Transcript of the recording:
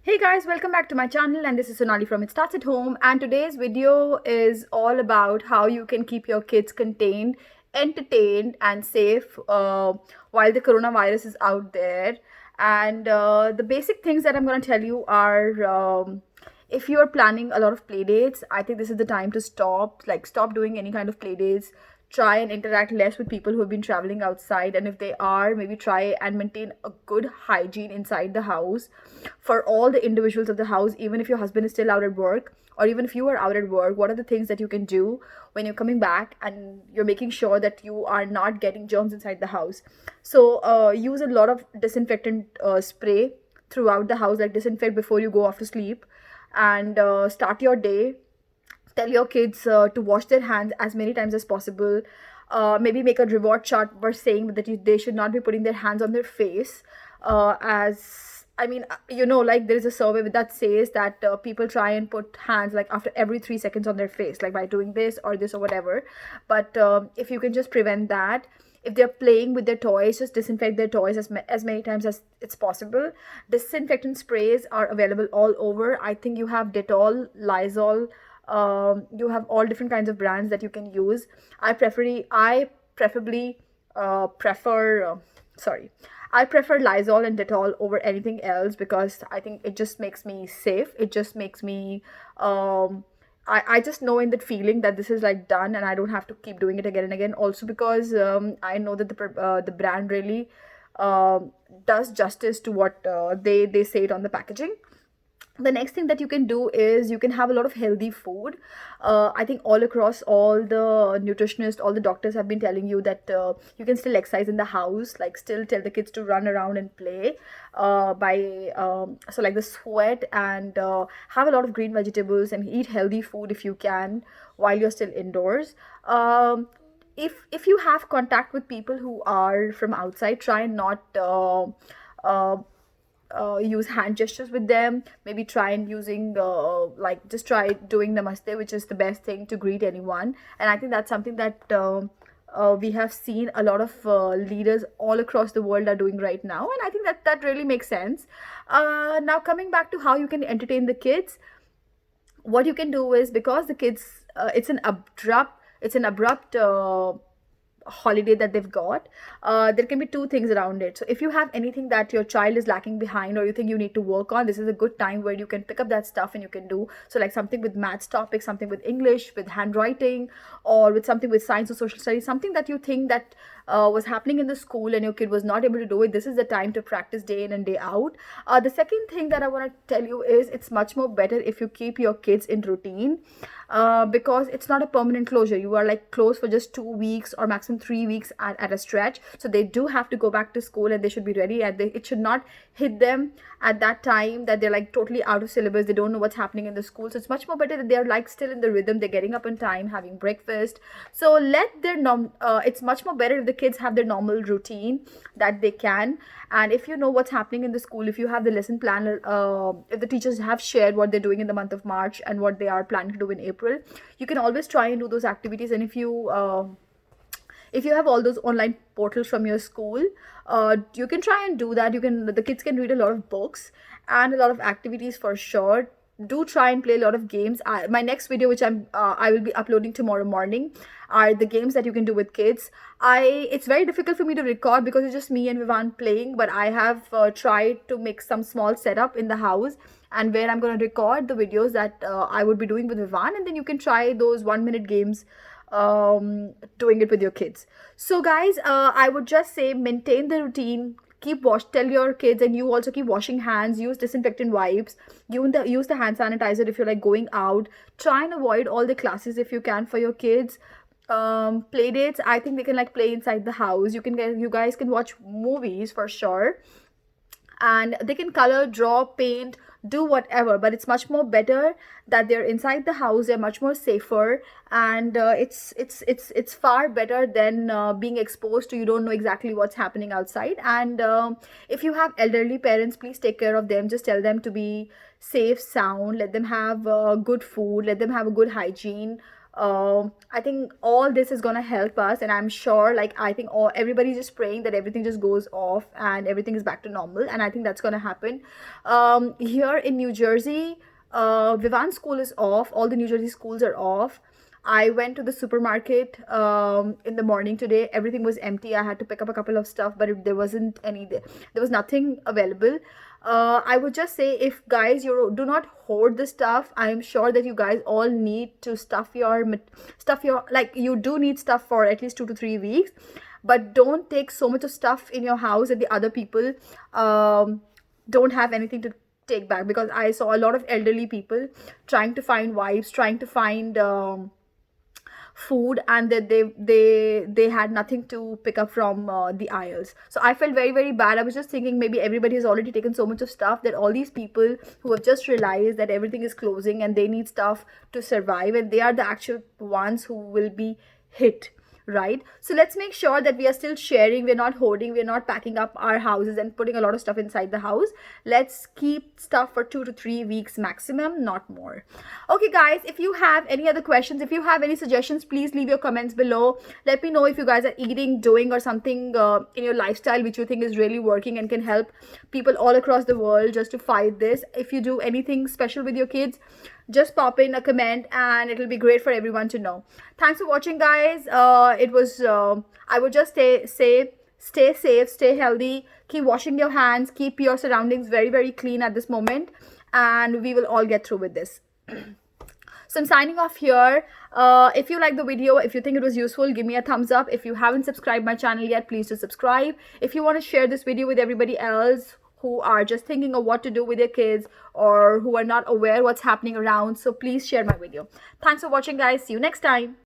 Hey guys, welcome back to my channel, and this is Sonali from It Starts at Home, and today's video is all about how you can keep your kids contained, entertained and safe while the coronavirus is out there. And the basic things that I'm going to tell you are if you are planning a lot of play dates, I think this is the time to stop doing any kind of play dates. Try and interact less with people who have been traveling outside, and if they are, maybe try and maintain a good hygiene inside the house for all the individuals of the house. Even if your husband is still out at work, or even if you are out at work, what are the things that you can do when you're coming back and you're making sure that you are not getting germs inside the house? So use a lot of disinfectant spray throughout the house, like disinfect before you go off to sleep, and start your day. Tell your kids to wash their hands as many times as possible. Maybe make a reward chart for saying that they should not be putting their hands on their face. As I mean, like there is a survey that says that people try and put hands like after every 3 seconds on their face, like by doing this or whatever. But if you can just prevent that, if they're playing with their toys, just disinfect their toys as many times as it's possible. Disinfectant sprays are available all over. I think you have Dettol, Lysol. You have all different kinds of brands that you can use. I preferably prefer sorry I prefer Lysol and Dettol over anything else, because I think it just makes me safe. It just makes me I just know in that feeling that this is like done and I don't have to keep doing it again and again. Also because I know that the brand really does justice to what they say it on the packaging. The next thing that you can do is you can have a lot of healthy food. I think all across, all the nutritionists, all the doctors have been telling you that you can still exercise in the house, like still tell the kids to run around and play by so like the sweat, and have a lot of green vegetables and eat healthy food if you can while you're still indoors. If you have contact with people who are from outside, try and not uh, use hand gestures with them. Maybe try and using like just try doing Namaste, which is the best thing to greet anyone. And I think that's something that we have seen a lot of leaders all across the world are doing right now, and I think that really makes sense. Now coming back to how you can entertain the kids, what you can do is, because the kids it's an abrupt holiday that they've got, there can be two things around it. So if you have anything that your child is lacking behind or you think you need to work on, this is a good time where you can pick up that stuff and you can do. So like something with maths topics, something with English, with handwriting, or with something with science or social studies, something that you think that was happening in the school and your kid was not able to do it. This is the time to practice day in and day out. The second thing that I want to tell you is it's much more better if you keep your kids in routine, because it's not a permanent closure. You are like closed for just 2 weeks or maximum 3 weeks at a stretch. So they do have to go back to school and they should be ready, and it should not hit them at that time that they're like totally out of syllabus. They don't know what's happening in the school. So it's much more better that they're like still in the rhythm. They're getting up on time, having breakfast. So it's much more better if the kids have their normal routine that they can. And if you know what's happening in the school, if you have the lesson plan, if the teachers have shared what they're doing in the month of March and what they are planning to do in April, you can always try and do those activities. And if you have all those online portals from your school, you can try and do that. The kids can read a lot of books and a lot of activities for sure. Do try and play a lot of games. My next video, which I will be uploading tomorrow morning, are the games that you can do with kids. It's very difficult for me to record because it's just me and Vivan playing, but I have tried to make some small setup in the house, and where I'm going to record the videos that I would be doing with Vivan, and then you can try those 1 minute games doing it with your kids. So guys, I would just say maintain the routine, tell your kids, and you also keep washing hands, use disinfectant wipes, use the hand sanitizer if you're like going out. Try and avoid all the classes if you can for your kids. Play dates, I think they can like play inside the house. You guys can watch movies for sure, and they can color, draw, paint, do whatever. But it's much more better that they're inside the house. They're much more safer, and it's far better than being exposed to, you don't know exactly what's happening outside. And if you have elderly parents, please take care of them. Just tell them to be safe, sound, let them have good food, let them have a good hygiene. I think all this is gonna help us, and I'm sure, like, I think all everybody's just praying that everything just goes off and everything is back to normal, and I think that's gonna happen. Here in New Jersey, Vivan school is off. All the New Jersey schools are off. I went to the supermarket in the morning today. Everything was empty. I had to pick up a couple of stuff, but there wasn't any. There was nothing available. I would just say, if guys, you do not hoard the stuff. I am sure that you guys all need to stuff your, like, you do need stuff for at least 2 to 3 weeks, but don't take so much of stuff in your house that the other people don't have anything to take back, because I saw a lot of elderly people trying to find wipes, trying to find food, and that they had nothing to pick up from the aisles. So I felt very, very bad. I was just thinking, maybe everybody has already taken so much of stuff that all these people who have just realized that everything is closing and they need stuff to survive, and they are the actual ones who will be hit, right? So let's make sure that we are still sharing, we're not hoarding, we're not packing up our houses and putting a lot of stuff inside the house. Let's keep stuff for 2 to 3 weeks maximum, not more. Okay guys, if you have any other questions, if you have any suggestions, please leave your comments below. Let me know if you guys are eating, doing, or something in your lifestyle which you think is really working and can help people all across the world just to fight this. If you do anything special with your kids, just pop in a comment and it'll be great for everyone to know. Thanks for watching, guys. I would just stay safe, stay healthy, keep washing your hands, keep your surroundings very, very clean at this moment, and we will all get through with this. So I'm signing off here. If you like the video, if you think it was useful, give me a thumbs up. If you haven't subscribed my channel yet, please do subscribe. If you want to share this video with everybody else who are just thinking of what to do with their kids, or who are not aware what's happening around, so please share my video. Thanks for watching, guys. See you next time.